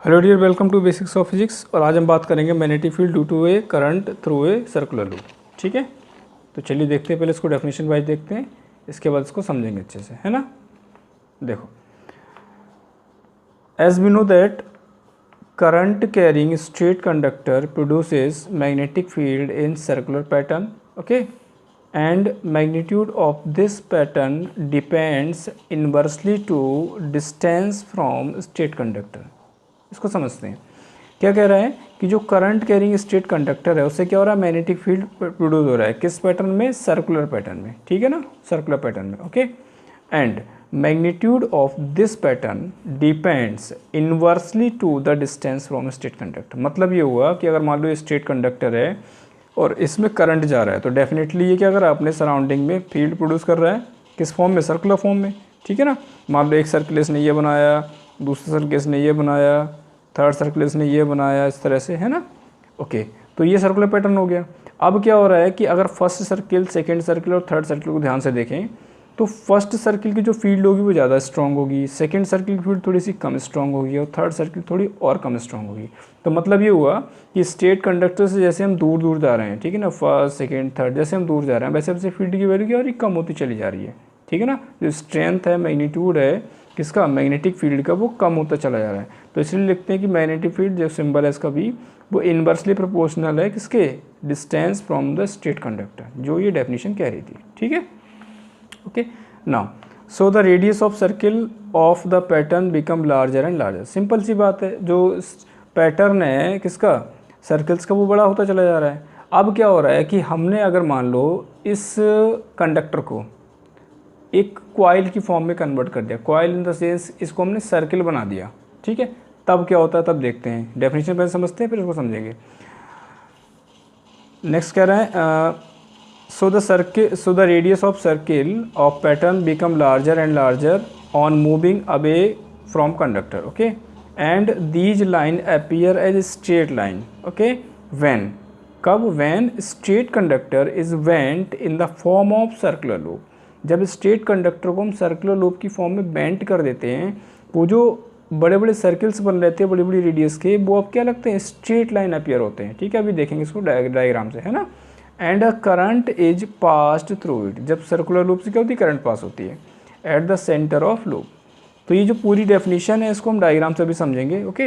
Hello dear, welcome to basics of physics. और आज हम बात करेंगे magnetic field due to a current through a circular loop. ठीक है, तो चलिए देखते हैं। पहले इसको डेफिनेशन वाइज देखते हैं, इसके बाद इसको समझेंगे अच्छे से, है ना। देखो, as we know that current carrying straight conductor produces magnetic field in circular pattern, okay, and magnitude of this pattern depends inversely to distance from straight conductor. इसको समझते हैं। क्या कह रहा है कि जो करंट कैरिंग स्ट्रेट कंडक्टर है उससे क्या हो रहा है, मैग्नेटिक फील्ड प्रोड्यूस हो रहा है। किस पैटर्न में? सर्कुलर पैटर्न में, ठीक है ना, सर्कुलर पैटर्न में, okay. And magnitude of this pattern depends inversely to the distance from straight conductor. मतलब ये हुआ कि अगर मान लो ये स्ट्रेट कंडक्टर है और इसमें करंट जा रहा है, तो डेफिनेटली ये क्या कर रहा है, अपने सराउंडिंग में फील्ड प्रोड्यूस कर रहा है। किस फॉर्म में? सर्कुलर फॉर्म में, ठीक है ना। मान लो एक सर्किल इसने ये बनाया, दूसरा सर्किल इसने ये बनाया, थर्ड सर्किल इसने ये बनाया, इस तरह से, है ना। ओके, तो ये सर्कुलर पैटर्न हो गया। अब क्या हो रहा है कि अगर फर्स्ट सर्किल, सेकंड सर्किल और थर्ड सर्किल को ध्यान से देखें तो फर्स्ट सर्किल की जो फील्ड होगी वो ज़्यादा स्ट्रांग होगी, सेकंड सर्किल की फील्ड थोड़ी सी कम स्ट्रांग होगी और थर्ड सर्किल थोड़ी और कम स्ट्रांग होगी। तो मतलब ये हुआ कि स्ट्रेट कंडक्टर से जैसे हम दूर दूर जा रहे हैं, ठीक है ना, फर्स्ट सेकेंड थर्ड, जैसे हम दूर जा रहे हैं वैसे वैसे फील्ड की वैल्यू क्या हो रही, कम होती चली जा रही है, ठीक है ना। जो स्ट्रेंथ है, मैग्नीट्यूड है किसका, मैग्नेटिक फील्ड का, वो कम होता चला जा रहा है। तो इसलिए लिखते हैं कि मैग्नेटिक फील्ड जो सिंबल है इसका भी, वो इनवर्सली प्रोपोर्शनल है किसके, distance from the straight conductor, जो ये डेफिनेशन कह रही थी, ठीक है। Okay, now so the radius of circle of the pattern become larger and larger. Simple सी बात है, जो पैटर्न है किसका, सर्कल्स का, वो बड़ा होता चला जा रहा है। अब क्या हो रहा है कि हमने अगर मान लो इस कंडक्टर को एक कॉइल की फॉर्म में कन्वर्ट कर दिया, कॉइल इन द सेंस इसको हमने सर्किल बना दिया, ठीक है। तब क्या होता है, तब देखते हैं। डेफिनेशन पहले समझते हैं फिर इसको समझेंगे। नेक्स्ट कह रहे हैं so the radius of circle of pattern become larger and larger on moving away from conductor, okay, and these line appear as straight line, okay, when, कब, when straight conductor is bent in the form of circular loop. जब straight conductor को हम circular loop की form में bent कर देते हैं, वो जो बड़े बड़े सर्कल्स बन रहते हैं बड़ी बड़ी रेडियस के, वो अब क्या लगते हैं, स्ट्रेट लाइन अपीयर होते हैं, ठीक है। अभी देखेंगे इसको डायग्राम से, है ना। And a current is passed through it. जब सर्कुलर लूप से क्या होती है, करंट पास होती है at the centre of loop. तो ये जो पूरी डेफिनेशन है इसको हम डायग्राम से भी समझेंगे, ओके।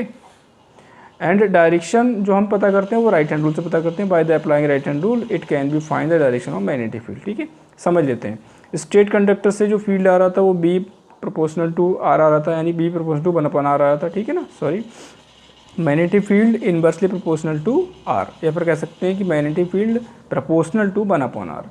एंड डायरेक्शन जो हम पता करते हैं वो राइट हैंड रूल से पता करते हैं। By the applying right hand rule it can be find the direction of magnetic field, ठीक है। समझ लेते हैं। स्ट्रेट कंडक्टर से जो फील्ड आ रहा था वो बी प्रोपोर्शनल टू आर आ रहा था, यानी बी प्रोपोर्शनल टू 1/r आ रहा था, ठीक है ना, sorry. Magnetic field inversely proportional to R, या फिर कह सकते हैं कि magnetic field proportional to 1/r।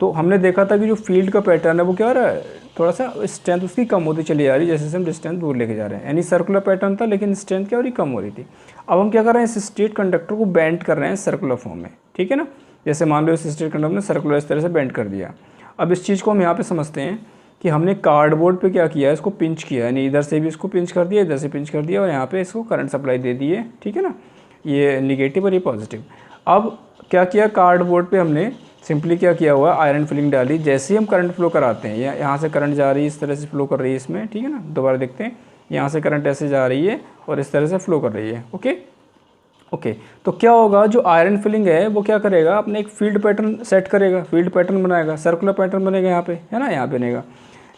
तो हमने देखा था कि जो फील्ड का पैटर्न है वो क्या हो रहा है, थोड़ा सा स्ट्रेंथ उसकी कम होती चली जा रही है जैसे जैसे हम डिस्टेंस दूर लेके जा रहे हैं। यानी सर्कुलर पैटर्न था लेकिन स्ट्रेंथ क्या हो रही, कम हो रही थी। अब हम क्या कर रहे हैं, इस स्ट्रेट कंडक्टर को बेंड कर रहे हैं सर्कुलर फॉर्म में, ठीक है ना। जैसे मान लो इस स्ट्रेट कंडक्टर ने सर्कुलर इस तरह से बेंड कर दिया। अब इस चीज़ को हम यहाँ पे समझते हैं कि हमने कार्डबोर्ड पे क्या किया है, इसको पिंच किया, यानी इधर से भी इसको पिंच कर दिया, इधर से पिंच कर दिया और यहाँ पे इसको करंट सप्लाई दे दी है, ठीक है ना। ये निगेटिव और ये पॉजिटिव। अब क्या किया, कार्डबोर्ड पे हमने सिंपली क्या किया हुआ, आयरन फिलिंग डाली। जैसे ही हम करंट फ्लो कराते हैं, यहाँ से करंट जा रही है, इस तरह से फ्लो कर रही है इसमें, ठीक है ना। दोबारा देखते हैं, यहाँ से करंट ऐसे जा रही है और इस तरह से फ्लो कर रही है, ओके। ओके, तो क्या होगा, जो आयरन फिलिंग है वो क्या करेगा, अपने एक फील्ड पैटर्न सेट करेगा, फील्ड पैटर्न बनाएगा, सर्कुलर पैटर्न बनेगा यहाँ पे, है ना, यहाँ पे बनेगा।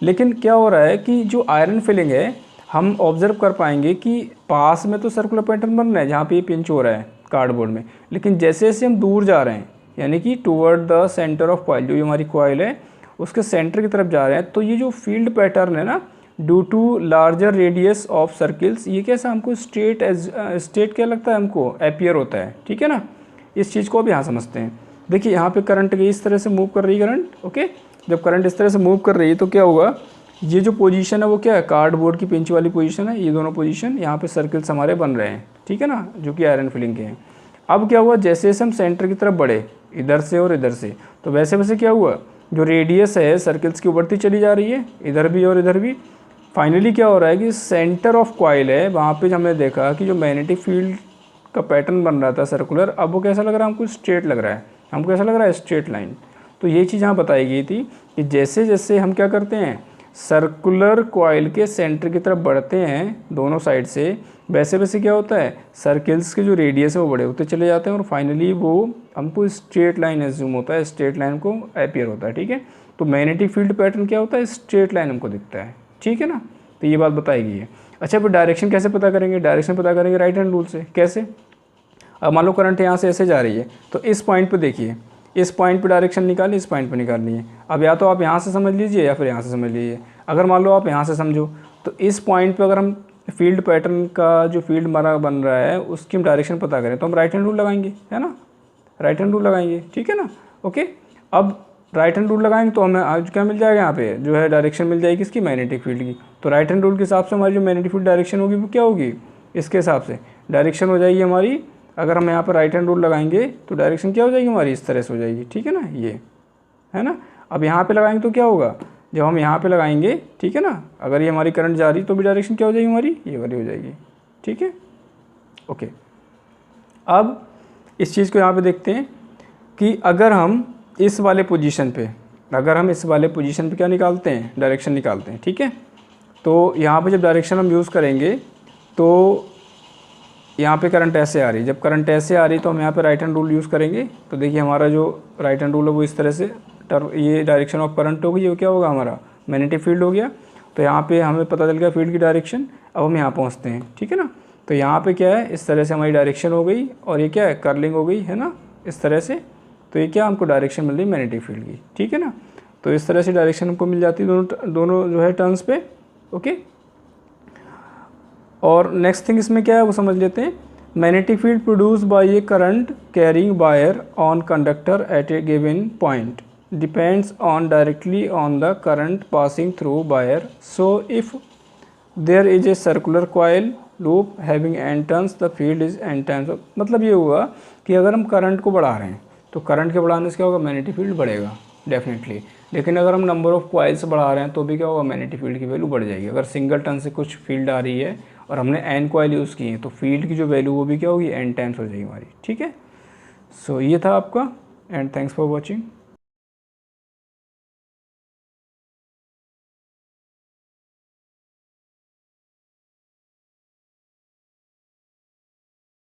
लेकिन क्या हो रहा है कि जो आयरन फिलिंग है, हम ऑब्जर्व कर पाएंगे कि पास में तो सर्कुलर पैटर्न बन रहा है जहाँ पे ये पिंच हो रहा है कार्डबोर्ड में, लेकिन जैसे जैसे हम दूर जा रहे हैं, यानी कि toward the centre of coil, जो हमारी कॉइल है उसके सेंटर की तरफ जा रहे हैं, तो ये जो फील्ड पैटर्न है ना, due to larger radius of circles, ये कैसा हमको स्ट्रेट क्या लगता है, हमको अपीयर होता है, ठीक है ना। इस चीज़ को अब यहाँ समझते हैं। देखिए यहाँ पे करंट इस तरह से मूव कर रही है करंट, ओके। जब करंट इस तरह से मूव कर रही है तो क्या होगा, ये जो पोजीशन है वो क्या है, कार्डबोर्ड की पिंच वाली पोजीशन है। ये दोनों पोजीशन यहाँ पे सर्किल्स हमारे बन रहे हैं, ठीक है ना, जो कि आयरन फिलिंग के हैं। अब क्या हुआ, जैसे जैसे हम सेंटर की तरफ बढ़े, इधर से और इधर से, तो वैसे वैसे क्या हुआ, जो रेडियस है सर्किल्स की बढ़ती चली जा रही है, इधर भी और इधर भी। फाइनली क्या हो रहा है कि सेंटर ऑफ कॉइल है, वहाँ पे हमने देखा कि जो मैग्नेटिक फील्ड का पैटर्न बन रहा था सर्कुलर, अब वो कैसा लग रहा है, हमको स्ट्रेट लग रहा है। हमको कैसा लग रहा है, स्ट्रेट लाइन। तो ये चीज़ यहाँ बताई गई थी कि जैसे जैसे हम क्या करते हैं, सर्कुलर कॉइल के सेंटर की तरफ बढ़ते हैं दोनों साइड से, वैसे वैसे क्या होता है, सर्किल्स के जो रेडियस है वो बड़े होते चले जाते हैं और फाइनली वो हमको स्ट्रेट लाइन एज्यूम होता है, स्ट्रेट लाइन को अपीयर होता है, ठीक है। तो मैग्नेटिक फील्ड पैटर्न क्या होता है, स्ट्रेट लाइन हमको दिखता है, ठीक है ना। तो ये बात बताई गई है। अच्छा, फिर डायरेक्शन कैसे पता करेंगे, डायरेक्शन पता करेंगे राइट हैंड रूल से। कैसे, अब मान लो करंट यहाँ से ऐसे जा रही है, तो इस पॉइंट पे देखिए, इस पॉइंट पे डायरेक्शन निकाली, इस पॉइंट पे निकालनी है। अब या तो आप यहाँ से समझ लीजिए या फिर यहाँ से समझ लीजिए। अगर मान लो आप यहाँ से समझो, तो इस पॉइंट पे अगर हम फील्ड पैटर्न का जो फील्ड हमारा बन रहा है उसकी हम डायरेक्शन पता करें तो हम राइट हैंड रूल लगाएंगे, है ना, राइट हैंड रूल लगाएंगे, ठीक है ना। ओके, अब राइट हैंड रूल लगाएंगे तो हमें आज क्या मिल जाएगा, यहाँ पे जो है डायरेक्शन मिल जाएगी किसकी, मैग्नेटिक फील्ड की। तो राइट हैंड रूल के हिसाब से हमारी जो मैग्नेटिक फील्ड डायरेक्शन होगी वो क्या होगी, इसके हिसाब से डायरेक्शन हो जाएगी हमारी। अगर हम यहाँ पर राइट हैंड रूल लगाएंगे तो डायरेक्शन क्या हो जाएगी हमारी, इस तरह से हो जाएगी, ठीक है ना, ये है ना। अब यहाँ पे लगाएंगे तो क्या होगा, जब हम यहाँ पे लगाएंगे, ठीक है ना, अगर ये हमारी करंट जा रही तो भी डायरेक्शन क्या हो जाएगी हमारी, ये वाली हो जाएगी, ठीक है। ओके, अब इस चीज़ को यहाँ पे देखते हैं कि अगर हम इस वाले पोजीशन पे, क्या निकालते हैं, डायरेक्शन निकालते हैं, ठीक है। तो यहाँ पे जब डायरेक्शन हम यूज़ करेंगे तो यहाँ पे करंट ऐसे आ रही है, जब करंट ऐसे आ रही तो हम यहाँ पे राइट हैंड रूल यूज़ करेंगे। तो देखिए हमारा जो राइट हैंड रूल है वो इस तरह से ये डायरेक्शन ऑफ करंट होगी, ये क्या होगा हमारा मैग्नेटिक फील्ड हो गया। तो यहाँ पे हमें पता चल गया फील्ड की डायरेक्शन। अब हम यहाँ पहुँचते हैं, ठीक है ना। तो यहाँ पे क्या है, इस तरह से हमारी डायरेक्शन हो गई और ये क्या है, कर्लिंग हो गई, है ना, इस तरह से। तो ये क्या, हमको डायरेक्शन मिल रही मैग्नेटिक फील्ड की, ठीक है ना। तो इस तरह से डायरेक्शन हमको मिल जाती है दोनों जो है टर्न्स पे। ओके, और नेक्स्ट थिंग इसमें क्या है वो समझ लेते हैं। Magnetic field produce by a current carrying wire on conductor at a given point depends on directly on the current passing through wire. So if there is a circular coil loop having N turns the field is N turns. मतलब ये हुआ कि अगर हम current को बढ़ा रहे हैं तो करंट के बढ़ाने से क्या होगा, मैग्नेटिक फील्ड बढ़ेगा डेफिनेटली। लेकिन अगर हम नंबर ऑफ कॉइल्स बढ़ा रहे हैं तो भी क्या होगा, मैग्नेटिक फील्ड की वैल्यू बढ़ जाएगी। अगर सिंगल टर्न से कुछ फील्ड आ रही है और हमने एन कॉइल यूज़ की है तो फील्ड की जो वैल्यू वो भी क्या होगी, एन टाइम्स हो जाएगी हमारी, ठीक है। सो ये था आपका, एंड थैंक्स फॉर वॉचिंग।